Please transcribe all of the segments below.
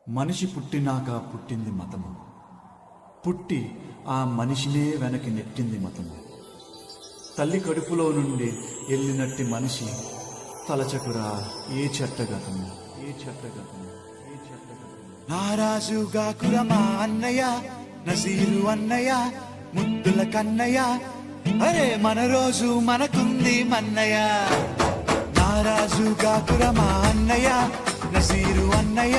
మనిషి పుట్టినాక పుట్టింది మతము, పుట్టి ఆ మనిషినే వెనక్కి నెట్టింది మతము. తల్లి కడుపులో నుండి వెళ్ళినట్టి మనిషి తలచకురా ఏ చెట్టగతము, ఏ చెట్టగతము, ఏ చెట్టగతము. నారాజుగా కురమా అన్నయ్య, నజీరు అన్నయ్య, ముద్దుల కన్నయ్య, అరే మన రోజు మనకుంది మన్నయ్య. నారాజుగా కురమా అన్నయ్య, నజీరు అన్నయ్య,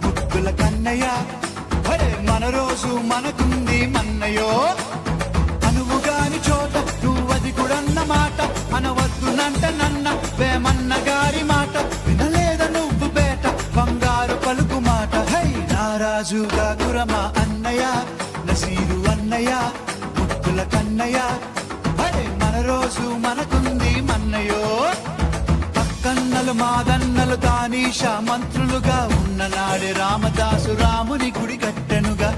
ముద్దుల కన్నయ్య, అరే మన రోజు మనకుంది మన్నయ్యో. అనువుగాని చోట నువ్వది కూడన్న మాట, అనవద్దునంట నన్న వేమన్న గారి మాట, వినలేద నువ్వు బేట బంగారు పలుకు మాట. హై నారాజుగా కురమా అన్నయ్య, నజీరు అన్నయ్య, ముద్దుల కన్నయ్య, అరే మన రోజు మనకుంది మన్నయ్యో. కన్నలు మాదన్నలు తానీష మంత్రులుగా ఉన్న నాడే రామదాసు రాముని గుడి కట్టెనుగా.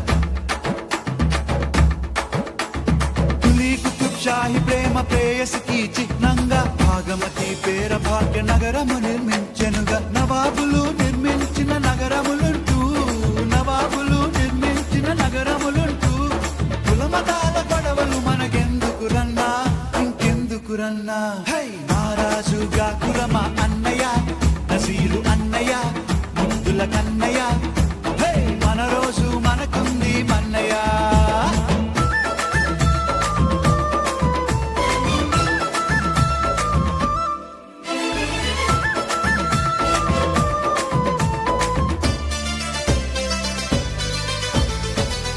తులీ కుతుబ్ షాహి ప్రేమ ప్రేయసికి చిహ్నంగా భాగమతి పేర భాగ్య నగరము నిర్మించెనుగా. నవాబులు నిర్మించిన నగరములుంటూ, నవాబులు నిర్మించిన నగరములుంటూ, కులమతాల గొడవలు మనకెందుకురన్నా, ఇంకెందుకురన్నా. హై నారాజుగా కురమా అన్నయ్య, నజీరు అన్నయ్య, ముద్దుల కన్నయ్య, హే మన రోజు మనకుంది మన్నయ్య.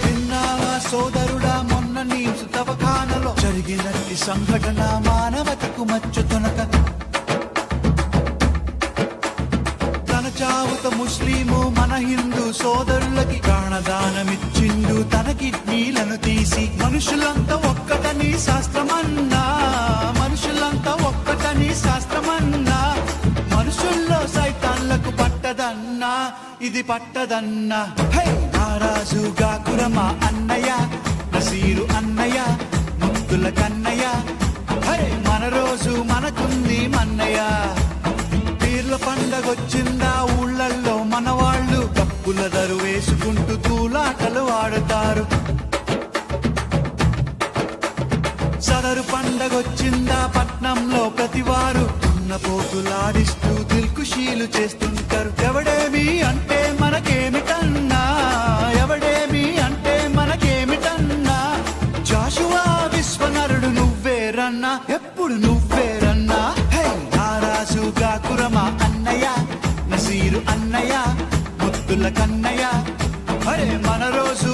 విన్నావా సోదరుడా మొన్న నీ తవఖానలో జరిగినట్టి సంఘటన, మానవతకు మచ్చుతునక. చావుత ముస్లిము మన హిందూ సోదరులకి ప్రాణదానమిచ్చిండు తన కిడ్నీలను తీసి. మనుషులంతా ఒక్కటని శాస్త్రమన్నా, మనుషులంతా ఒక్కటని శాస్త్రమన్నా, మనుషుల్లో సైతాన్లకు పట్టదన్నా, ఇది పట్టదన్నా. హై నారాజుగా కురమా అన్నయ్య, నసీరు అన్నయ్య, ముద్దుల కన్నయ్య, హరే మన రోజు మనకుంది మన్నయ్య. పీర్ల పండగొచ్చిందా ఊళ్ళల్లో మనవాళ్ళు కప్పుల దరు వేసుకుంటూ తూలాటలు ఆడతారు. సదరు పండగొచ్చిందా పట్నంలో ప్రతివారు దున్నపోతులాడిస్తూ దిల్కుషీలు చేస్తుంటారు. ఎవడేమి అంటే మనకేమిటన్నా, ఎవడేమి అంటే మనకేమిటన్నా, జాషువా విశ్వనరుడు నువ్వేరన్నా, ఎప్పుడు నువ్వేరన్నా. హే నారాజుగా కురమా అన్నయ్య, నజీరు అన్నయ్య, ముద్దుల కన్నయ్య, అరే మన రోజు